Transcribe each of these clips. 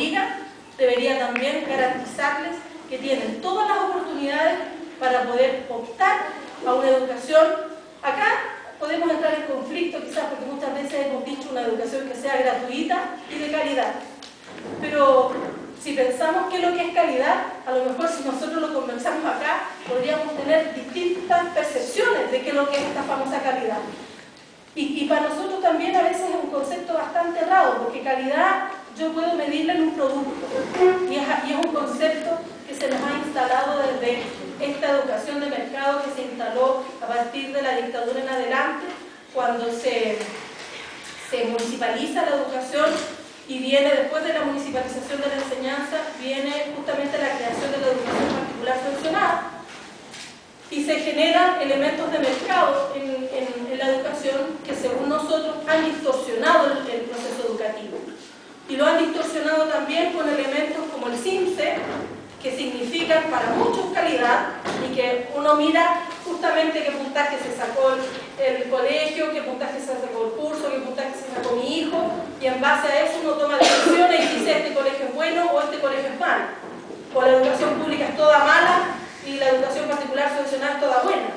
obliga, debería también garantizarles que tienen todas las oportunidades para poder optar a una educación. Acá podemos entrar en conflicto quizás porque muchas veces hemos dicho una educación que sea gratuita y de calidad. Pero si pensamos qué es lo que es calidad, a lo mejor si nosotros lo conversamos acá, podríamos tener distintas percepciones de qué es lo que es esta famosa calidad. Y para nosotros también a veces es un concepto bastante errado, porque calidad yo puedo medirla en un producto. Y es un concepto que se nos ha instalado desde esta educación de mercado que se instaló a partir de la dictadura en adelante, cuando se municipaliza la educación y viene después de la municipalización de la enseñanza, viene justamente la creación de la educación particular sancionada y se generan elementos de mercado en la educación que según nosotros han distorsionado el proceso educativo. Y lo han distorsionado también con elementos como el CIMSE, que significan para muchos calidad y que uno mira justamente qué puntaje se sacó el colegio, qué puntaje se sacó el curso, qué puntaje se sacó mi hijo, y en base a eso uno toma decisiones y dice este colegio es bueno o este colegio es malo. O la educación pública es toda mala y la educación particular subvencionada es toda buena.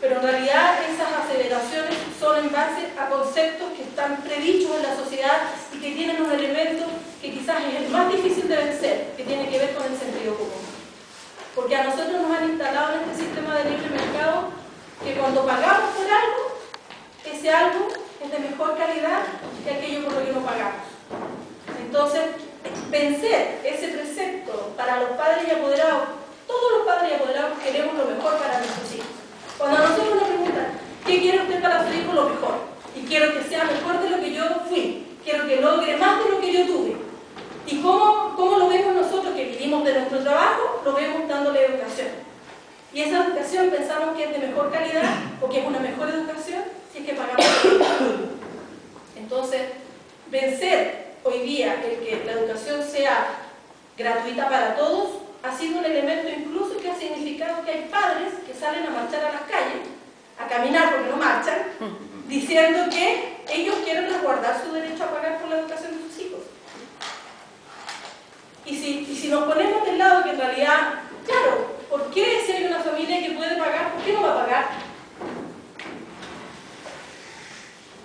Pero en realidad esas aceleraciones son en base a conceptos que están predichos en la sociedad y que tienen un elemento que quizás es el más difícil de vencer, que tiene que ver con el sentido común. Porque a nosotros nos han instalado en este sistema de libre mercado que cuando pagamos por algo, ese algo es de mejor calidad que aquello por lo que no pagamos. Entonces, vencer ese precepto para los padres y apoderados, todos los padres y apoderados queremos lo mejor para nuestros hijos. Cuando a nosotros nos preguntan, ¿qué quiere usted para su hijo? Lo mejor. Y quiero que sea mejor de lo que yo fui. Quiero que logre más de lo que yo tuve. ¿Y cómo lo vemos nosotros que vivimos de nuestro trabajo? Lo vemos dándole educación. Y esa educación pensamos que es de mejor calidad o que es una mejor educación si es que pagamos. Entonces, vencer hoy día el que la educación sea gratuita para todos ha sido un elemento incluso que ha significado que hay padres que salen a marchar a las calles, a caminar porque no marchan, diciendo que ellos quieren resguardar su derecho a pagar por la educación de sus hijos. Y si nos ponemos del lado que en realidad, claro, ¿por qué si hay una familia que puede pagar, por qué no va a pagar?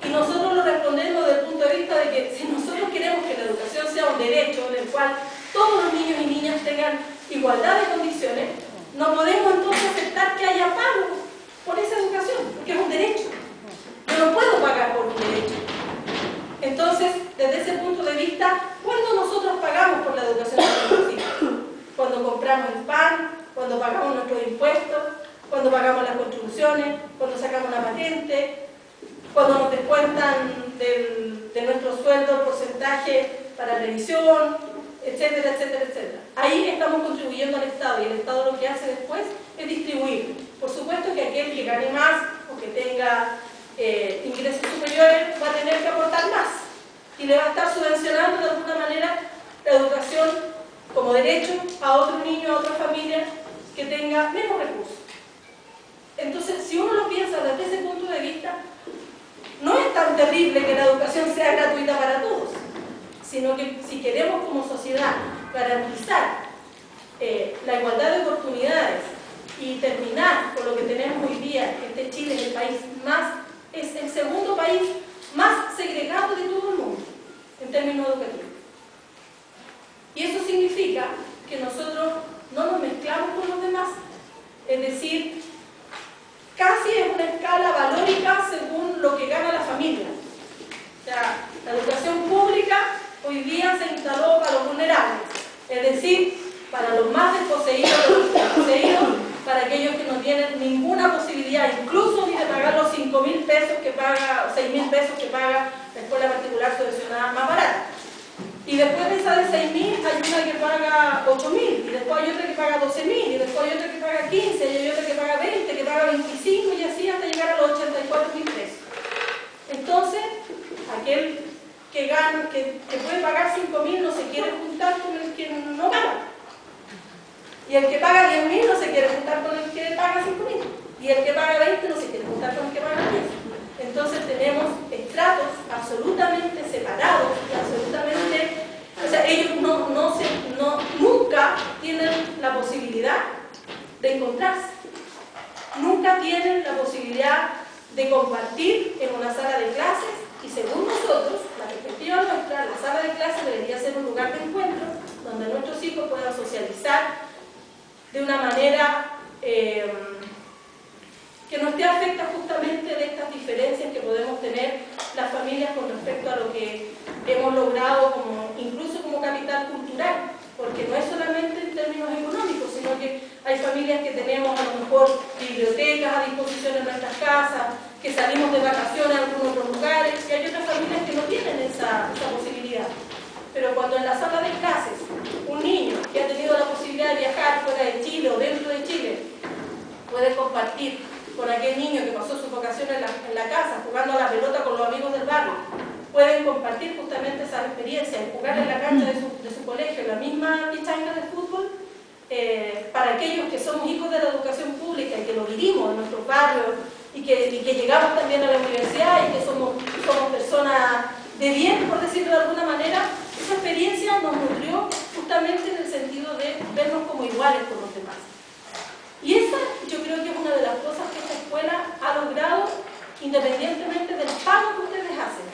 Y nosotros lo respondemos desde el punto de vista de que si nosotros queremos que la educación sea un derecho en el cual todos los niños y niñas tengan igualdad de condiciones, no podemos entonces aceptar que haya pago por esa educación, porque es un derecho. Yo no puedo pagar por un derecho. Entonces, desde ese punto de vista, ¿cuándo nosotros pagamos por la educación de nuestros hijos? Cuando compramos el pan, cuando pagamos nuestros impuestos, cuando pagamos las contribuciones, cuando sacamos una patente, cuando nos descuentan de nuestro sueldo el porcentaje para revisión, etcétera, etcétera, etcétera. Ahí estamos contribuyendo al Estado y el Estado lo que hace después es distribuir. Por supuesto que aquel que gane más o que tenga ingresos superiores va a tener que aportar más y le va a estar subvencionando de alguna manera la educación como derecho a otro niño, a otra familia que tenga menos recursos. Entonces, si uno lo piensa desde ese punto de vista, no es tan terrible que la educación sea gratuita para todos, sino que si queremos como sociedad garantizar la igualdad de oportunidades y terminar con lo que tenemos hoy día, que este Chile es el país es el segundo país más segregado de todo el mundo en términos educativos. Y eso significa que nosotros no nos mezclamos con los demás, es decir, casi es una escala valórica según lo que gana la familia. O sea, la educación pública hoy día se instaló para los vulnerables, es decir, para los más desposeídos de los desposeídos, para aquellos que no tienen ninguna posibilidad, incluso ni de pagar los 5.000 pesos que paga, o 6.000 pesos que paga la escuela particular subvencionada más barata. Y después de esa de 6.000 hay una que paga 8.000, y después hay otra que paga 12.000, y después hay otra que paga 15, y hay otra que paga 20, que paga 25, y así hasta llegar a los 84.000 pesos. Entonces, aquel que gana, que puede pagar 5.000 no se quiere juntar con el que no gana. Y el que paga 10.000 no se quiere juntar con el que paga 5.000. Y el que paga 20 no se quiere juntar con el que paga 10. Entonces tenemos estratos absolutamente separados y absolutamente... O sea, ellos no encontrarse. Nunca tienen la posibilidad de compartir en una sala de clases y según nosotros, la perspectiva nuestra, la sala de clases debería ser un lugar de encuentro donde nuestros hijos puedan socializar de una manera que no esté afecta justamente de estas diferencias que podemos tener las familias con respecto a lo que hemos logrado incluso como capital cultural, porque no es solamente en términos económicos, sino que hay familias que tenemos a lo mejor bibliotecas a disposición en nuestras casas, que salimos de vacaciones a algunos otros lugares, y hay otras familias que no tienen esa posibilidad. Pero cuando en la sala de clases un niño que ha tenido la posibilidad de viajar fuera de Chile o dentro de Chile puede compartir con aquel niño que pasó su vacaciones en la casa, jugando a la pelota con los amigos del barrio, pueden compartir justamente esa experiencia y jugar en la cancha de su colegio, en la misma pichanga de fútbol, para aquellos que somos hijos de la educación pública y que lo vivimos en nuestros barrios y que llegamos también a la universidad y que somos personas de bien, por decirlo de alguna manera, esa experiencia nos nutrió justamente en el sentido de vernos como iguales con los demás. Y esa yo creo que es una de las cosas que esta escuela ha logrado independientemente del pago que ustedes hacen.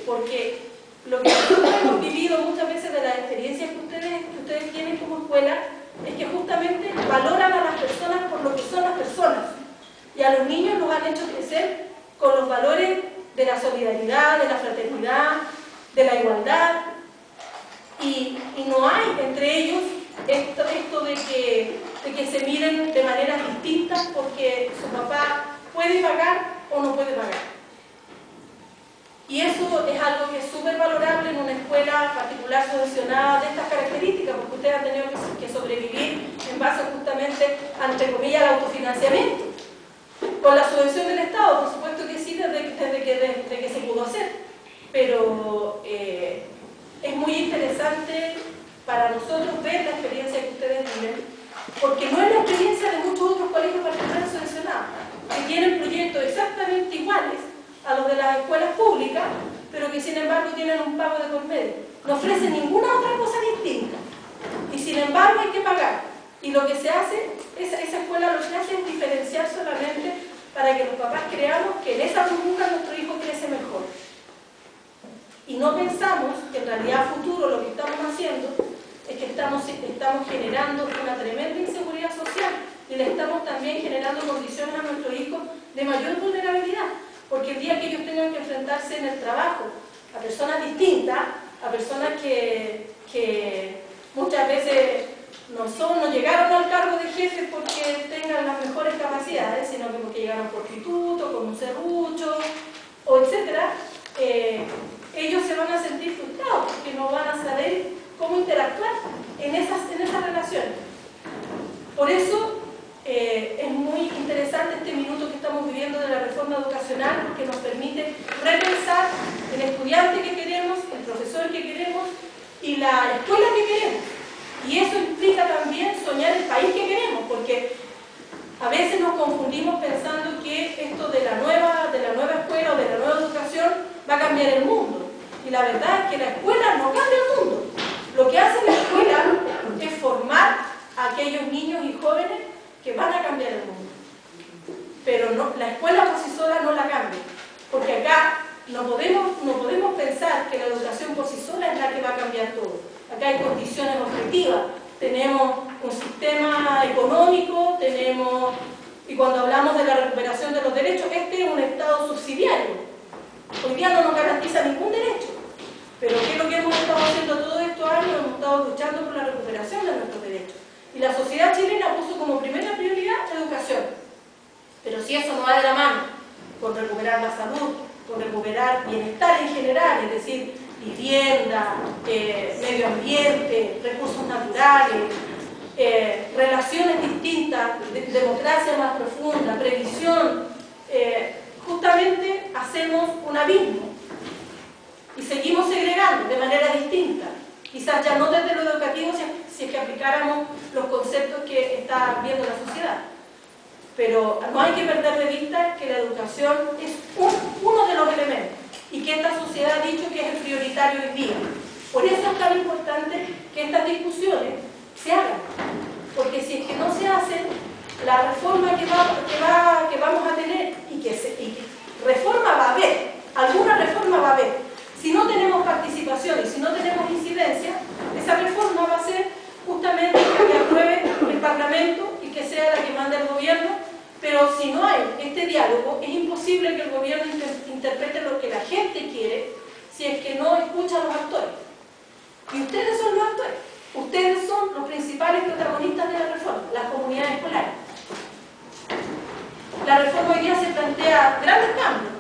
Porque lo que nosotros hemos vivido muchas veces de las experiencias que ustedes tienen como escuela es que justamente valoran a las personas por lo que son las personas. Y a los niños los han hecho crecer con los valores de la solidaridad, de la fraternidad, de la igualdad. Y no hay entre ellos esto de que se miren de maneras distintas porque su papá puede pagar o no puede pagar. Y eso es algo que es súper valorable en una escuela particular subvencionada de estas características, porque ustedes han tenido que sobrevivir en base justamente a, entre comillas, al autofinanciamiento. Con la subvención del Estado, por supuesto que sí, desde que se pudo hacer. Pero es muy interesante para nosotros ver la experiencia que ustedes tienen, porque no es la experiencia de muchos otros colegios particulares subvencionados, que tienen proyectos exactamente iguales a los de las escuelas públicas, pero que sin embargo tienen un pago de por medio. No ofrecen ninguna otra cosa distinta. Y sin embargo hay que pagar. Y lo que se hace, esa escuela lo que hace es diferenciar solamente para que los papás creamos que en esa burbuja nuestro hijo crece mejor. Y no pensamos que en realidad a futuro lo que estamos haciendo es que estamos generando una tremenda inseguridad social y le estamos también generando condiciones a nuestros hijos de mayor vulnerabilidad. Porque el día que ellos tengan que enfrentarse en el trabajo a personas distintas, a personas que muchas veces no llegaron al cargo de jefe porque tengan las mejores capacidades, sino que porque llegaron por instituto, con un serrucho, o etcétera, ellos se van a sentir frustrados porque no van a saber cómo interactuar en esas relaciones. Por eso es muy interesante este minuto que estamos viviendo de la reforma educacional, porque nos permite repensar el estudiante que queremos, el profesor que queremos y la escuela que queremos. Y eso implica también soñar el país que queremos, porque a veces nos confundimos pensando que esto de la nueva escuela o de la nueva educación va a cambiar el mundo. Y la verdad es que la escuela no cambia el mundo. Lo que hace la escuela es formar a aquellos niños y jóvenes que van a cambiar el mundo. Pero no, la escuela por sí sola no la cambia. Porque acá no podemos pensar que la educación por sí sola es la que va a cambiar todo. Acá hay condiciones objetivas. Tenemos un sistema económico, y cuando hablamos de la recuperación de los derechos, este es un Estado subsidiario. Hoy día no nos garantiza ningún derecho. Pero ¿qué es lo que hemos estado haciendo todos estos años? Hemos estado luchando por la recuperación de nuestros derechos. Y la sociedad chilena puso como primera prioridad la educación. Pero si eso no va de la mano con recuperar la salud, con recuperar bienestar en general, es decir, vivienda, medio ambiente, recursos naturales, relaciones distintas, democracia más profunda, previsión, justamente hacemos un abismo y seguimos segregando de manera distinta. Quizás ya no desde lo educativo si es que aplicáramos los conceptos que está viendo la sociedad. Pero no hay que perder de vista que la educación es uno de los elementos y que esta sociedad ha dicho que es el prioritario hoy día. Por eso es tan importante que estas discusiones se hagan. Porque si es que no se hacen, la reforma que vamos a tener, y reforma va a haber, alguna reforma va a haber. Si no tenemos participación y si no tenemos incidencia, esa reforma va a ser justamente la que apruebe el Parlamento y que sea la que mande el gobierno, pero si no hay este diálogo, es imposible que el gobierno interprete lo que la gente quiere si es que no escucha a los actores. Y ustedes son los actores, ustedes son los principales protagonistas de la reforma, las comunidades escolares. La reforma hoy día se plantea grandes cambios.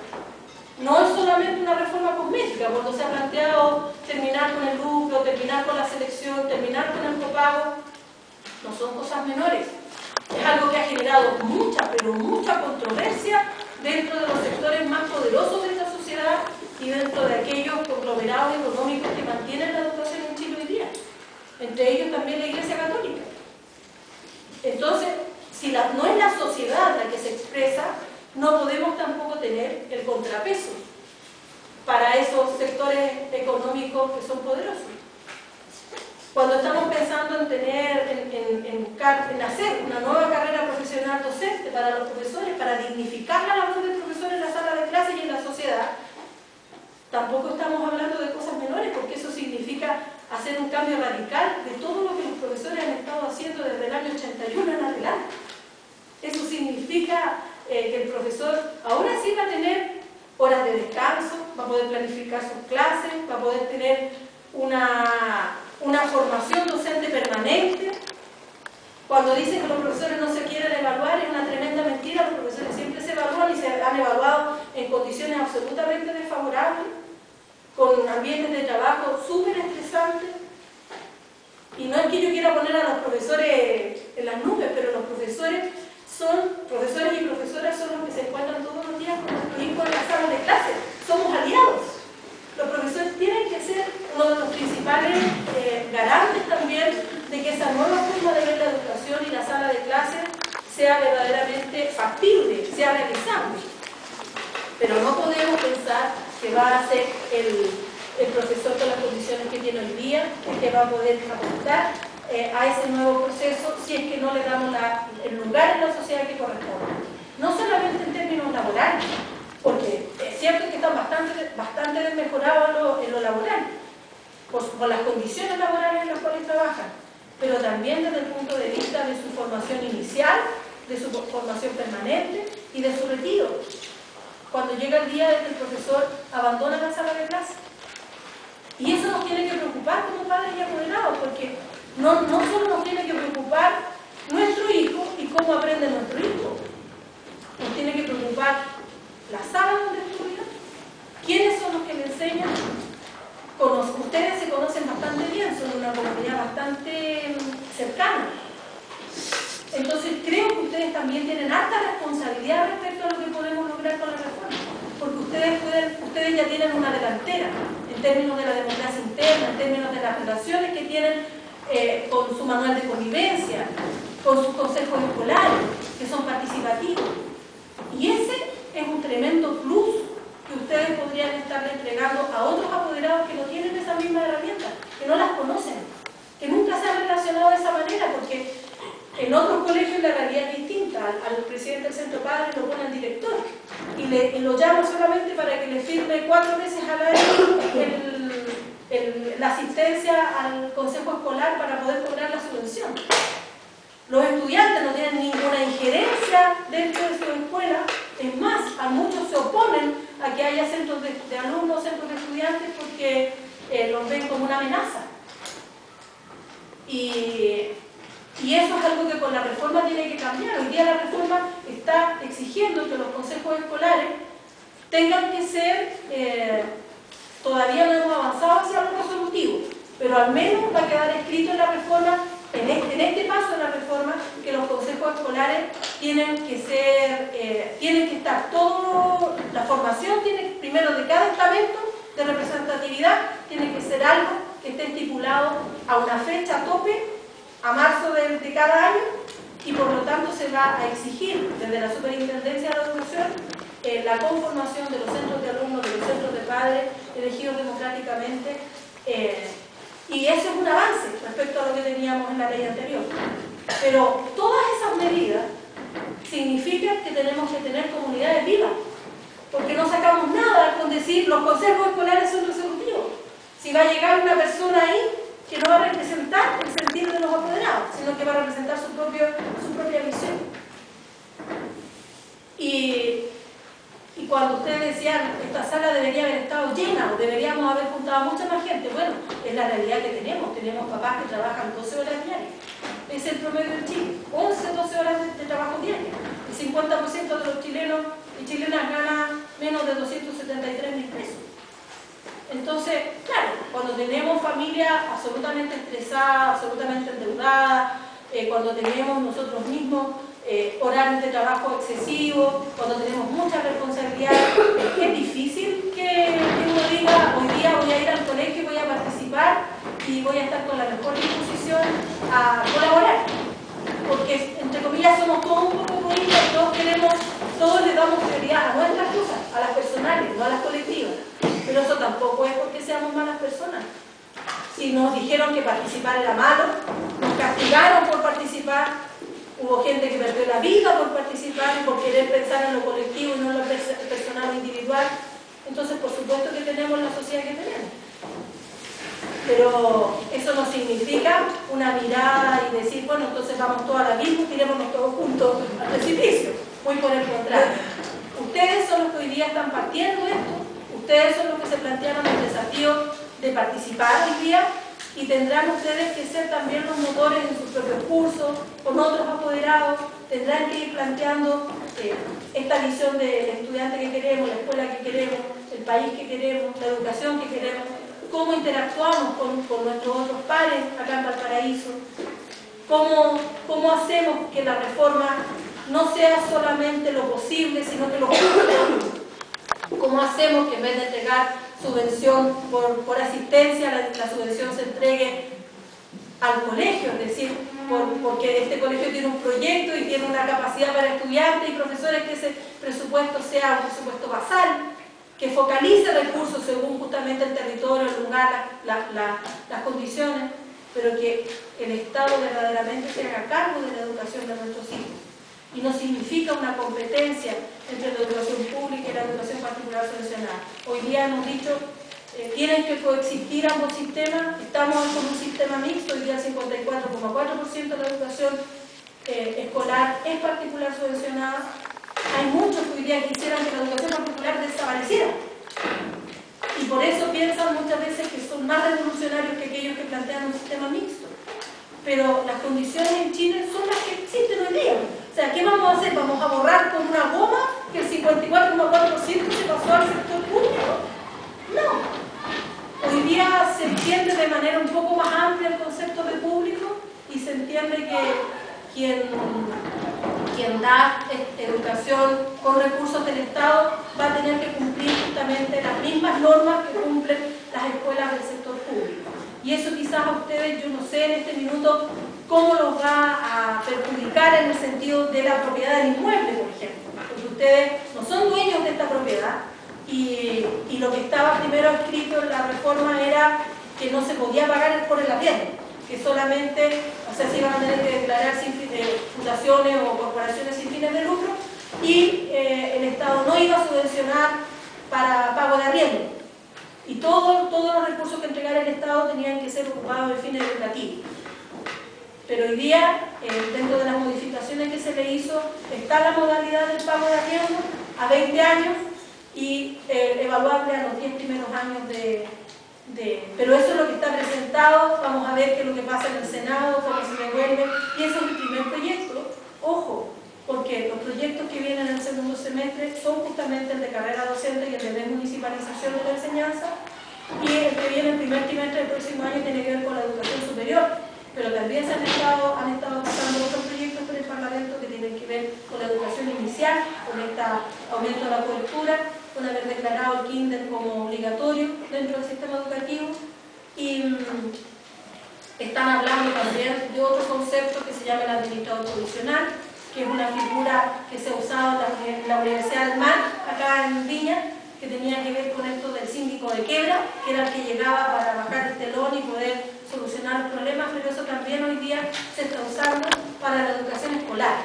No es solamente una reforma cosmética, cuando se ha planteado terminar con el lucro, terminar con la selección, terminar con el copago, no son cosas menores. Es algo que ha generado mucha, pero mucha controversia dentro de los sectores más poderosos de esta sociedad y dentro de aquellos conglomerados económicos que mantienen la educación en Chile hoy día. Entre ellos también la Iglesia Católica. Entonces, si no es la sociedad la que se expresa, no podemos tampoco tener el contrapeso para esos sectores económicos que son poderosos. Cuando estamos pensando en hacer una nueva carrera profesional docente para los profesores, para dignificar la labor del profesor en la sala de clases y en la sociedad, tampoco estamos hablando de cosas menores, porque eso significa hacer un cambio radical de todo lo que los profesores han estado haciendo desde el año 81 en adelante. Eso significa que el profesor ahora sí va a tener horas de descanso, va a poder planificar sus clases, va a poder tener una formación docente permanente. Cuando dicen que los profesores no se quieren evaluar, es una tremenda mentira. Los profesores siempre se evalúan y se han evaluado en condiciones absolutamente desfavorables, con ambientes de trabajo súper estresantes. Y no es que yo quiera poner a los profesores en las nubes, pero los profesores y profesoras son los que se encuentran todos los días con nuestros hijos en la sala de clases. Somos aliados. Los profesores tienen que ser uno de los principales garantes también de que esa nueva forma de ver la educación y la sala de clases sea verdaderamente factible, sea realizable. Pero no podemos pensar que va a ser el profesor con las condiciones que tiene hoy día, que va a poder aportar a ese nuevo proceso si es que no le damos el lugar en la sociedad que corresponde. No solamente en términos laborales, porque es cierto que están bastante desmejorados en lo laboral, por las condiciones laborales en las cuales trabajan, pero también desde el punto de vista de su formación inicial, de su formación permanente y de su retiro. Cuando llega el día de que el profesor abandona la sala de clase. Y eso nos tiene que preocupar como padres y apoderados, porque no solo nos tiene que preocupar nuestro hijo y cómo aprende nuestro hijo, nos tiene que preocupar la sala donde estudia, quiénes son los que le enseñan. Ustedes se conocen bastante bien, son una comunidad bastante cercana. Entonces creo que ustedes también tienen alta responsabilidad respecto a lo que podemos lograr con la reforma, porque ustedes ya tienen una delantera en términos de la democracia interna, en términos de las relaciones que tienen con su manual de convivencia, con sus consejos escolares, que son participativos. Y ese es un tremendo plus que ustedes podrían estarle entregando a otros apoderados que no tienen esa misma herramienta, que no las conocen, que nunca se han relacionado de esa manera, porque en otros colegios la realidad es distinta. Al presidente del centro padre lo pone el director y lo llama solamente para que le firme 4 veces al año la asistencia al consejo escolar para poder cobrar la subvención. Los estudiantes no tienen ninguna injerencia dentro de su escuela. Es más, a muchos se oponen a que haya centros de alumnos, centros de estudiantes, porque los ven como una amenaza. Y eso es algo que con la reforma tiene que cambiar. Hoy día la reforma está exigiendo que los consejos escolares tengan que ser, todavía no hemos avanzado hacia algo resolutivo, pero al menos va a quedar escrito en la reforma, en este paso de la reforma, que los consejos escolares tienen que estar la formación tiene, primero de cada estamento de representatividad, tiene que ser algo que esté estipulado a una fecha tope, a marzo de cada año, y por lo tanto se va a exigir desde la Superintendencia de la Educación la conformación de los centros de alumnos, de los centros de padres elegidos democráticamente, y eso es un avance respecto a lo que teníamos en la ley anterior. Pero todas esas medidas significa que tenemos que tener comunidades vivas, porque no sacamos nada con decir los consejos escolares son resolutivos. Si va a llegar una persona ahí que no va a representar el sentir de los apoderados, sino que va a representar su propia visión. Y cuando ustedes decían, esta sala debería haber estado llena, o deberíamos haber juntado a mucha más gente, bueno, es la realidad que tenemos. Tenemos papás que trabajan 12 horas diarias. Es el promedio en Chile, 11, 12 horas de trabajo diario. El 50% de los chilenos y chilenas gana menos de 273.000 pesos. Entonces, claro, cuando tenemos familias absolutamente estresadas, absolutamente endeudadas, cuando tenemos nosotros mismos horarios de trabajo excesivos, cuando tenemos mucha responsabilidad, es difícil que uno diga, hoy día voy a ir al colegio, voy a participar y voy a estar con la mejor disposición a colaborar. Porque, entre comillas, somos todos un poco egoístas y todos le damos prioridad a nuestras cosas, a las personales, no a las colectivas. Pero eso tampoco es porque seamos malas personas. Si nos dijeron que participar era malo, nos castigaron por participar, hubo gente que perdió la vida por participar y por querer pensar en lo colectivo y no en lo personal o individual. Entonces, por supuesto que tenemos la sociedad que tenemos. Pero eso no significa una mirada y decir, bueno, entonces vamos todos al abismo, tirémonos todos juntos al precipicio. Muy por el contrario. Ustedes son los que hoy día están partiendo esto, ustedes son los que se plantearon el desafío de participar hoy día y tendrán ustedes que ser también los motores en sus propios cursos, con otros apoderados, tendrán que ir planteando esta visión del estudiante que queremos, la escuela que queremos, el país que queremos, la educación que queremos, cómo interactuamos con nuestros otros pares acá en Valparaíso, cómo hacemos que la reforma no sea solamente lo posible, sino que lo justo, cómo hacemos que en vez de entregar subvención por asistencia, la subvención se entregue al colegio, es decir, porque este colegio tiene un proyecto y tiene una capacidad para estudiantes y profesores, que ese presupuesto sea un presupuesto basal, que focalice recursos según justamente el territorio, el lugar, las condiciones, pero que el Estado verdaderamente se haga cargo de la educación de nuestros hijos. Y no significa una competencia entre la educación pública y la educación particular subvencionada. Hoy día hemos dicho, tienen que coexistir ambos sistemas, estamos con un sistema mixto, hoy día el 54,4% de la educación escolar es particular subvencionada. Hay muchos que hoy día quisieran que la educación particular desapareciera. Y por eso piensan muchas veces que son más revolucionarios que aquellos que plantean un sistema mixto. Pero las condiciones en Chile son las que existen hoy día. O sea, ¿qué vamos a hacer? ¿Vamos a borrar con una goma que el 54,4% se pasó al sector público? No. Hoy día se entiende de manera un poco más amplia el concepto de público y se entiende que quien da educación con recursos del Estado va a tener que cumplir justamente las mismas normas que cumplen las escuelas del sector público. Y eso quizás a ustedes, yo no sé en este minuto cómo los va a perjudicar en el sentido de la propiedad del inmueble, por ejemplo. Porque ustedes no son dueños de esta propiedad y lo que estaba primero escrito en la reforma era que no se podía pagar por el arriendo, que solamente, o sea, se iban a tener que declarar fundaciones o corporaciones sin fines de lucro y el Estado no iba a subvencionar para pago de arriendo. Y todos los recursos que entregara el Estado tenían que ser ocupados de fines lucrativos. Pero hoy día, dentro de las modificaciones que se le hizo, está la modalidad del pago de arriendo a 20 años y evaluable a los 10 primeros años pero eso es lo que está presentado. Vamos a ver qué es lo que pasa en el Senado, cómo se devuelve, y ese es el primer proyecto. Ojo, porque los proyectos que vienen en el segundo semestre son justamente el de carrera docente y el de desmunicipalización de la enseñanza, y el que viene el primer trimestre del próximo año tiene que ver con la educación superior, pero también se han estado pasando otros proyectos por el Parlamento que tienen que ver con la educación inicial, con este aumento de la cobertura, con haber declarado el kinder como obligatorio dentro del sistema educativo, y están hablando también de otro concepto que se llama el administrador provisional, que es una figura que se ha usado en la Universidad del Mar, acá en Viña, que tenía que ver con esto del síndico de quiebra, que era el que llegaba para bajar el telón y poder solucionar los problemas, pero eso también hoy día se está usando para la educación escolar.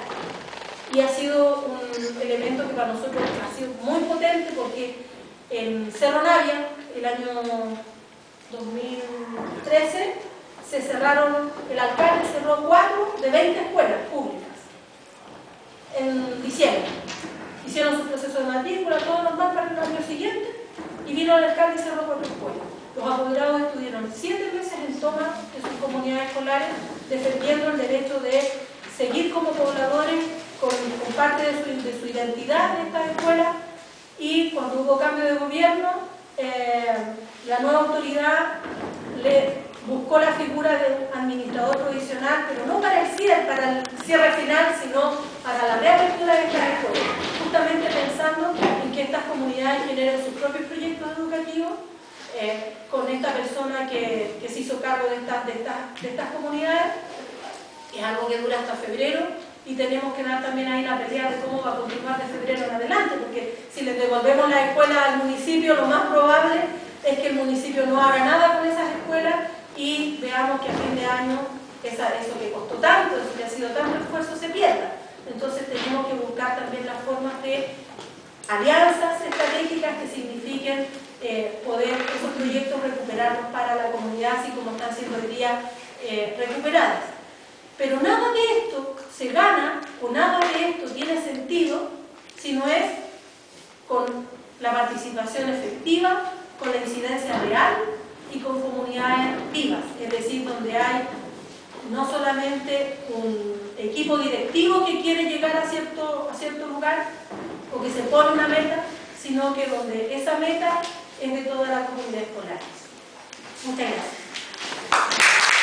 y ha sido un elemento que para nosotros ha sido muy potente porque en Cerro Navia, el año 2013, se cerraron, el alcalde cerró 4 de 20 escuelas públicas en diciembre. Hicieron su proceso de matrícula, todo normal para el año siguiente, y vino el alcalde y cerró 4 escuelas. Los apoderados estuvieron 7 meses en toma de sus comunidades escolares, defendiendo el derecho de seguir como pobladores con parte de su identidad en estas escuelas, y cuando hubo cambio de gobierno, la nueva autoridad le buscó la figura de un administrador provisional, pero no para el cierre final, sino para la reapertura de estas escuelas, justamente pensando en que estas comunidades generen sus propios proyectos educativos, con esta persona que se hizo cargo de estas comunidades. Es algo que dura hasta febrero, y tenemos que dar también ahí la pelea de cómo va a continuar de febrero en adelante, porque si les devolvemos la escuela al municipio, lo más probable es que el municipio no haga nada con esas escuelas y veamos que a fin de año eso que costó tanto, eso que ha sido tanto esfuerzo, se pierda. Entonces tenemos que buscar también las formas de alianzas estratégicas que signifiquen poder esos proyectos recuperarlos para la comunidad, así como están siendo hoy día recuperadas. Pero nada de esto se gana, o nada de esto tiene sentido, si no es con la participación efectiva, con la incidencia real y con comunidades vivas, es decir, donde hay no solamente un equipo directivo que quiere llegar a cierto lugar o que se pone una meta, sino que donde esa meta es de toda la comunidad escolar. Muchas gracias.